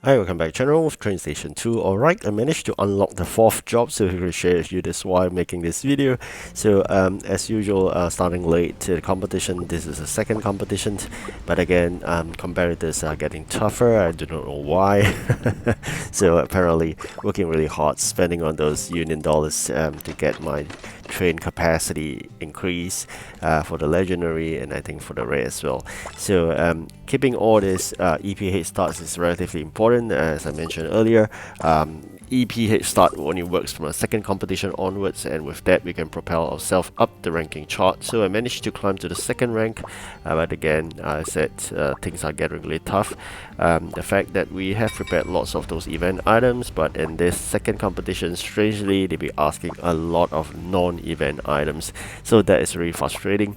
Hi, welcome back channel with Train Station 2. Alright, I managed to unlock the fourth job, so I'm going to share with you this why I'm making this video. So as usual, starting late to the competition, this is the second competition, but again, competitors are getting tougher. I do not know why. So apparently working really hard, spending on those union dollars to get my train capacity increase for the legendary, and I think for the rare as well. So keeping all this EP head starts is relatively important, as I mentioned earlier. EP head start only works from a second competition onwards, and with that we can propel ourselves up the ranking chart. So I managed to climb to the second rank, but again, I said things are getting really tough. The fact that we have prepared lots of those event items, but in this second competition, strangely, they'll be asking a lot of non-event items. So that is really frustrating,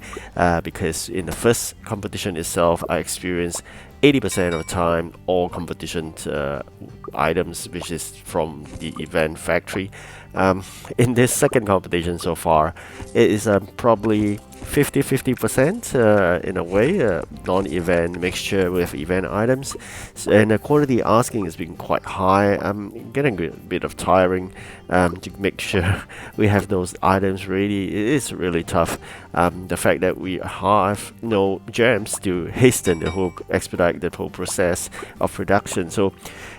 because in the first competition itself, I experienced 80% of the time all competition items, which is from the event factory. In this second competition so far, it is probably 50-50% in a way, non-event mixture with event items. And the quality asking has been quite high. I'm getting a bit of tiring to make sure we have those items ready. It is really tough. The fact that we have no gems to hasten the whole, expedite the whole process of production. So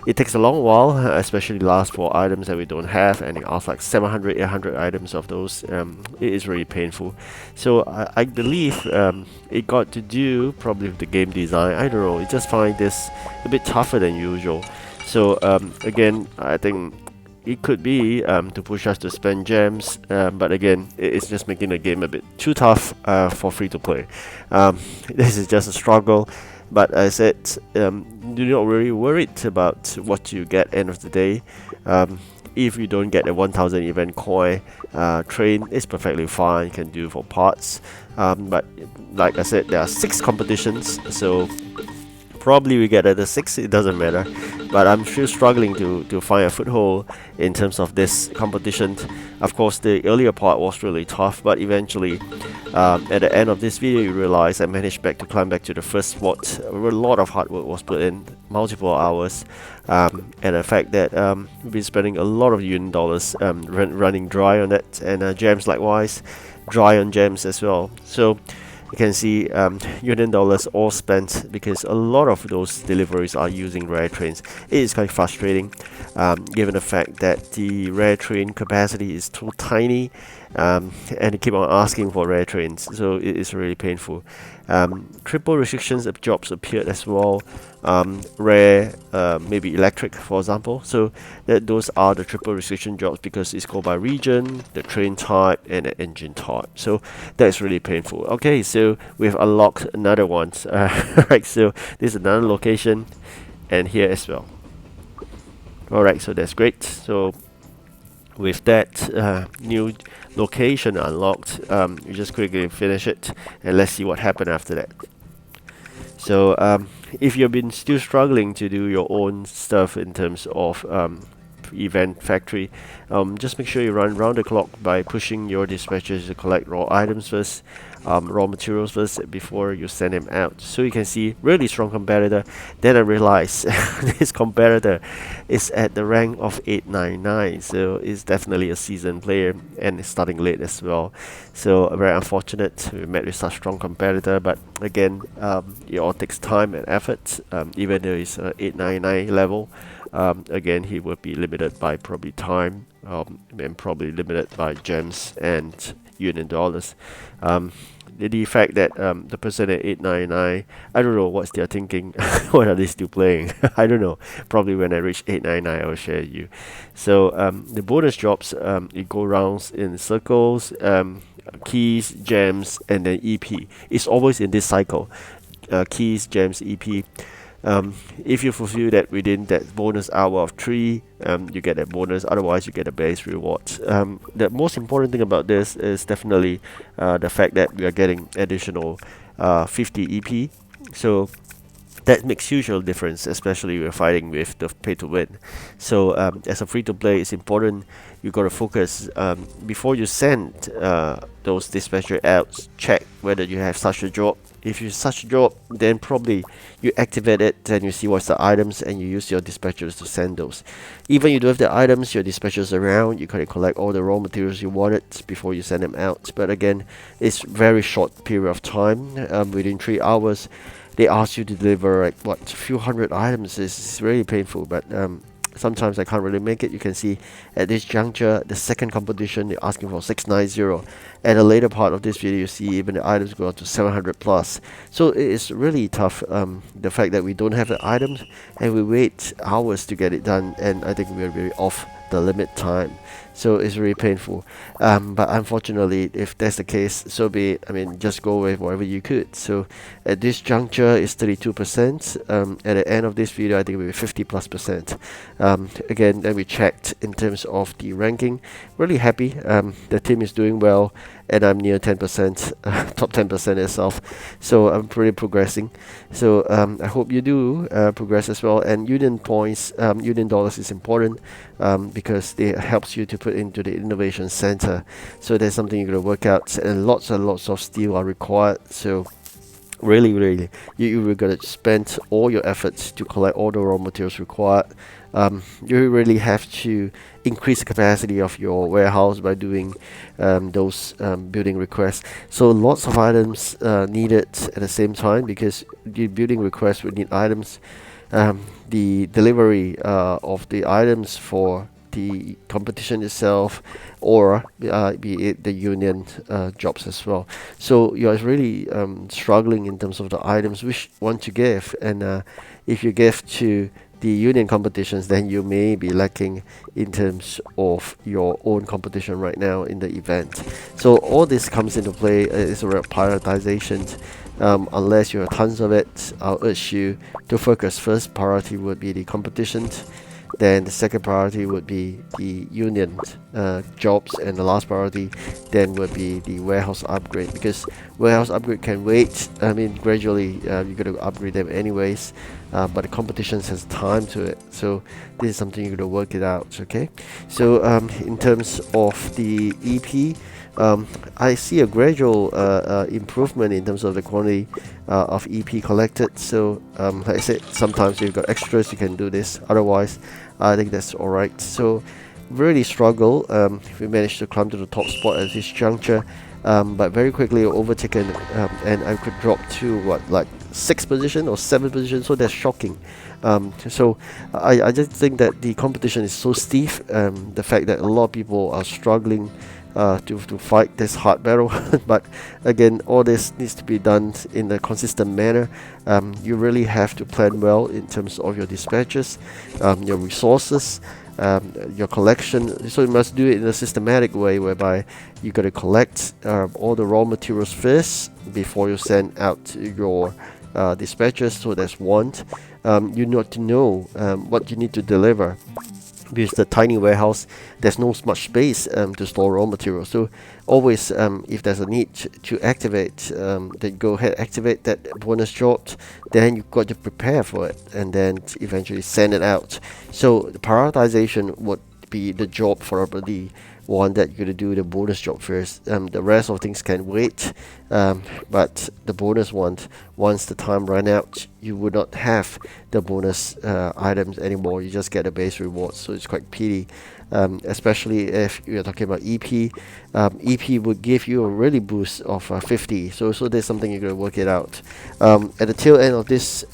it takes a long while, especially the last 4 items that we don't have, and it asks like 700, 800 items of those. It is really painful. So I believe it got to do probably with the game design. I don't know. I just find this a bit tougher than usual. So again, I think it could be to push us to spend gems, but again, it's just making the game a bit too tough for free to play. This is just a struggle, but I said, do not really worried about what you get end of the day. If you don't get a 1000 event coin train, it's perfectly fine. You can do for parts, but like I said, there are 6 competitions, so probably we get at the 6, it doesn't matter. But I'm still struggling to find a foothold in terms of this competition. Of course, the earlier part was really tough, but eventually, at the end of this video, you realize I managed to climb back to the first spot. A lot of hard work was put in, multiple hours, and the fact that we've been spending a lot of union dollars running dry on that, and gems likewise, dry on gems as well. So you can see union dollars all spent because a lot of those deliveries are using rare trains. It is quite frustrating, given the fact that the rare train capacity is too tiny, and they keep on asking for rare trains, so it is really painful. Triple restrictions of jobs appeared as well. Rare, maybe electric, for example. So those are the triple restriction jobs because it's called by region, the train type, and the engine type. So that's really painful. Okay, so we've unlocked another one. Right, so this is another location, and here as well. Alright, so that's great. So with that new location unlocked, you just quickly finish it, and let's see what happened after that. So if you've been still struggling to do your own stuff in terms of event factory, just make sure you run round the clock by pushing your dispatchers to collect raw items first, raw materials first before you send them out. So you can see really strong competitor. Then I realized this competitor is at the rank of 899, so it's definitely a seasoned player and it's starting late as well. So very unfortunate we met with such strong competitor, but again, it all takes time and effort. Even though it's 899 level, again, he will be limited by probably time, and probably limited by gems and union dollars. The fact that the person at 899, I don't know what's their thinking. What are they still playing? I don't know. Probably when I reach 899, I will share you. So the bonus jobs, it go rounds in circles, keys, gems, and then EP. It's always in this cycle. Keys, gems, EP. If you fulfill that within that bonus hour of 3, you get that bonus. Otherwise, you get a base reward. The most important thing about this is definitely the fact that we are getting additional 50 EP. So that makes huge difference, especially we're fighting with the pay to win. So as a free to play, it's important you got to focus before you send those dispatcher out. Check whether you have such a job if you such a job, then probably you activate it, then you see what's the items, and you use your dispatchers to send those. Even you don't have the items, your dispatchers around, you can collect all the raw materials you wanted before you send them out. But again, it's very short period of time. Within 3 hours, they ask you to deliver like what, a few hundred items. It's really painful, but sometimes I can't really make it. You can see at this juncture, the second competition, they're asking for 690. At a later part of this video, you see even the items go up to 700 plus. So it is really tough, the fact that we don't have the items and we wait hours to get it done, and I think we're really off the limit time. So it's really painful. But unfortunately, if that's the case, so be it. I mean, just go with whatever you could. So at this juncture, it's 32%. At the end of this video, I think we'll be 50+%. Again, then we checked in terms of the ranking. Really happy. The team is doing well, and I'm near 10%, top 10% itself. So I'm pretty progressing. So I hope you do progress as well. And union points, union dollars is important because it helps you to put into the innovation center. So there's something you're going to work out, and lots of steel are required. So really you're going to spend all your efforts to collect all the raw materials required. You really have to increase the capacity of your warehouse by doing those building requests. So lots of items needed at the same time, because the building requests would need items. The delivery of the items for the competition itself, or be it the union jobs as well. So you're really struggling in terms of the items which one to give, and if you give to the union competitions, then you may be lacking in terms of your own competition right now in the event. So all this comes into play. It's a prioritization. Unless you have tons of it, I'll urge you to focus. First priority would be the competitions, then the second priority would be the union jobs, and the last priority then would be the warehouse upgrade, because warehouse upgrade can wait. I mean, gradually you're going to upgrade them anyways, but the competition has time to it. So this is something you're going to work it out. Okay, so in terms of the EP, I see a gradual improvement in terms of the quantity of EP collected. So like I said, sometimes if you've got extras, you can do this. Otherwise, I think that's alright. So really struggle. We managed to climb to the top spot at this juncture, but very quickly overtaken, and I could drop to what, like 6th position or 7th position. So that's shocking. So I just think that the competition is so stiff. The fact that a lot of people are struggling to fight this hard battle. But again, all this needs to be done in a consistent manner. You really have to plan well in terms of your dispatches, your resources, your collection. So you must do it in a systematic way, whereby you got to collect all the raw materials first before you send out your dispatches. So that's one. You need to know what you need to deliver, because the tiny warehouse, there's no much space to store raw materials. So always, if there's a need to activate, then go ahead, activate that bonus job. Then you've got to prepare for it, and then eventually send it out. So the prioritization would be the job for the one that you're going to do the bonus job first. The rest of things can wait, but the bonus one, once the time run out, you would not have the bonus items anymore. You just get a base reward. So it's quite pity, especially if you're talking about EP. EP would give you a really boost of 50. So there's something you're going to work it out. At the tail end of this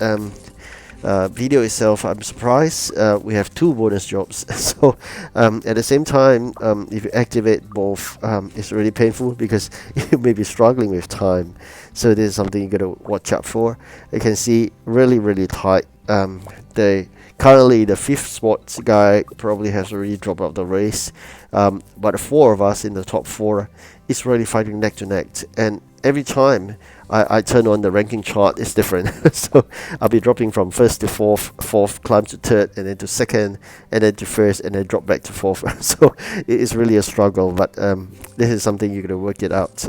video itself, I'm surprised we have 2 bonus jobs. So at the same time, if you activate both, it's really painful, because you may be struggling with time. So this is something you got to watch out for. You can see really tight. Currently the 5th spot guy probably has already dropped out the race, but the 4 of us in the top 4 is really fighting neck to neck, and every time I turn on the ranking chart, it's different. So I'll be dropping from 1st to 4th, climb to 3rd, and then to 2nd, and then to 1st, and then drop back to 4th. So it is really a struggle, but this is something you're going to work it out.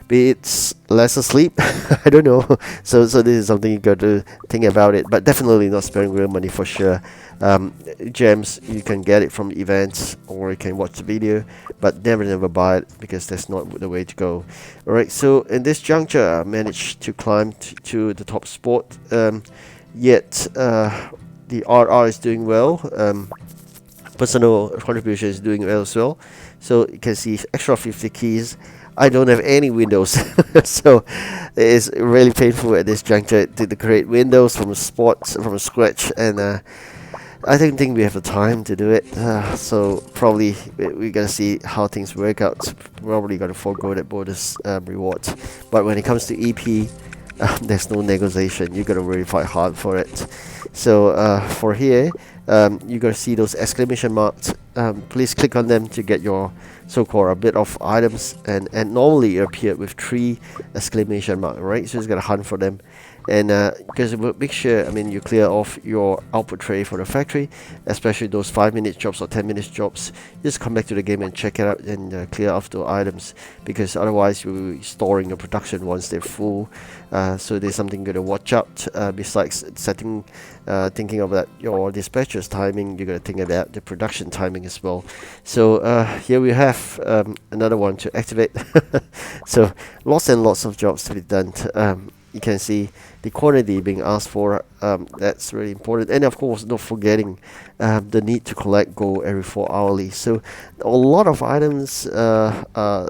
be it less asleep. I don't know. So this is something you got to think about it, but definitely not spending real money for sure. um, Gems, you can get it from events or you can watch the video, but never buy it because that's not the way to go. Alright, so in this juncture I managed to climb to the top spot, yet the RR is doing well. Personal contribution is doing well as well. So you can see extra 50 keys. I don't have any windows, so it's really painful at this juncture to create windows from scratch, and I don't think we have the time to do it. So probably we're gonna see how things work out. Probably gonna forego that bonus reward. But when it comes to EP, there's no negotiation. You gotta really fight hard for it. So for here, you gotta see those exclamation marks. Please click on them to get your so-called a bit of items, and normally it appeared with 3 exclamation mark, right? So you just gotta hunt for them, and because make sure, I mean, you clear off your output tray for the factory, especially those 5-minute jobs or 10-minute jobs. Just come back to the game and check it out and clear off the items, because otherwise you will be storing your production once they're full. So there's something you gotta watch out. Besides setting, thinking about your dispatcher's timing, you gotta think about the production timing as well. So here we have another one to activate. So lots and lots of jobs to be done. You can see the quantity being asked for. That's really important, and of course not forgetting the need to collect gold every 4 hourly. So a lot of items,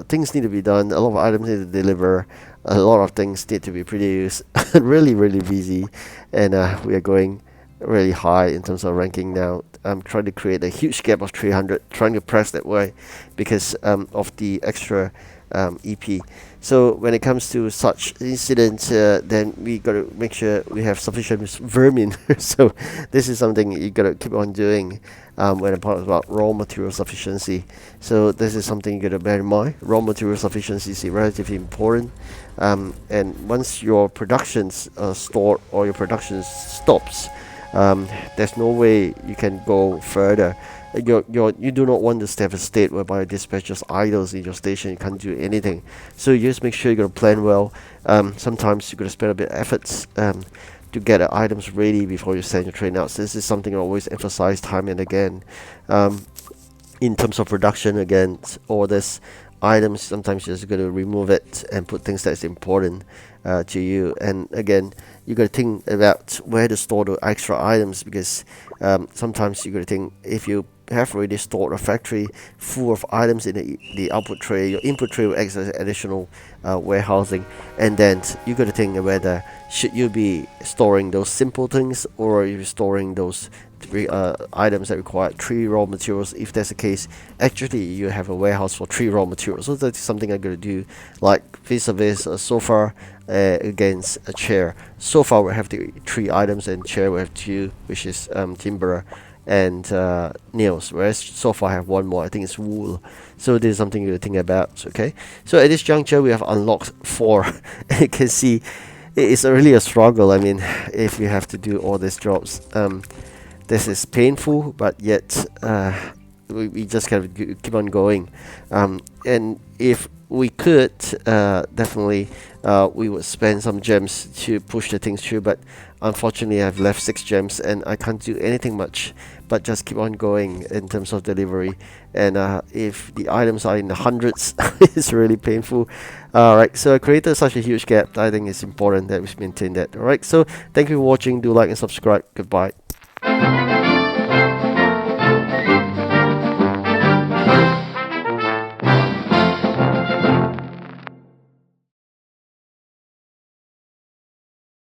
things need to be done, a lot of items need to deliver, a lot of things need to be produced. Really busy, and we are going really high in terms of ranking now. I'm trying to create a huge gap of 300, trying to press that way because of the extra EP. So when it comes to such incidents, then we got to make sure we have sufficient vermin. So this is something you got to keep on doing when I'm talking about raw material sufficiency. So this is something you got to bear in mind. Raw material sufficiency is relatively important, and once your production's stored or your production stops, there's no way you can go further. You do not want to have a state whereby your dispatch just idles in your station, you can't do anything. So you just make sure you're going to plan well. Sometimes you're going to spend a bit of efforts to get the items ready before you send your train out. So this is something I always emphasize time and again. In terms of production, again, or this items, sometimes you're just going to remove it and put things that's important to you. And again, you got to think about where to store the extra items, because sometimes you got to think, if you have already stored a factory full of items in the output tray, your input tray will act as additional warehousing, and then you got to think whether should you be storing those simple things, or are you storing those items that require 3 raw materials. If that's the case, actually you have a warehouse for 3 raw materials. So that's something I'm going to do, like vis-a-vis a sofa against a chair. Sofa will have the 3 items, and chair will have 2, which is timber and nails, whereas sofa have 1 more, I think it's wool. So this is something you to think about. Okay, so at this juncture we have unlocked 4. You can see it's really a struggle. I mean, if you have to do all these jobs, this is painful, but yet we just gotta keep on going. And if we could, definitely we would spend some gems to push the things through, but unfortunately I've left 6 gems and I can't do anything much but just keep on going in terms of delivery. And if the items are in the hundreds, it's really painful. Alright, so I created such a huge gap. I think it's important that we maintain that. Alright, so thank you for watching. Do like and subscribe. Goodbye.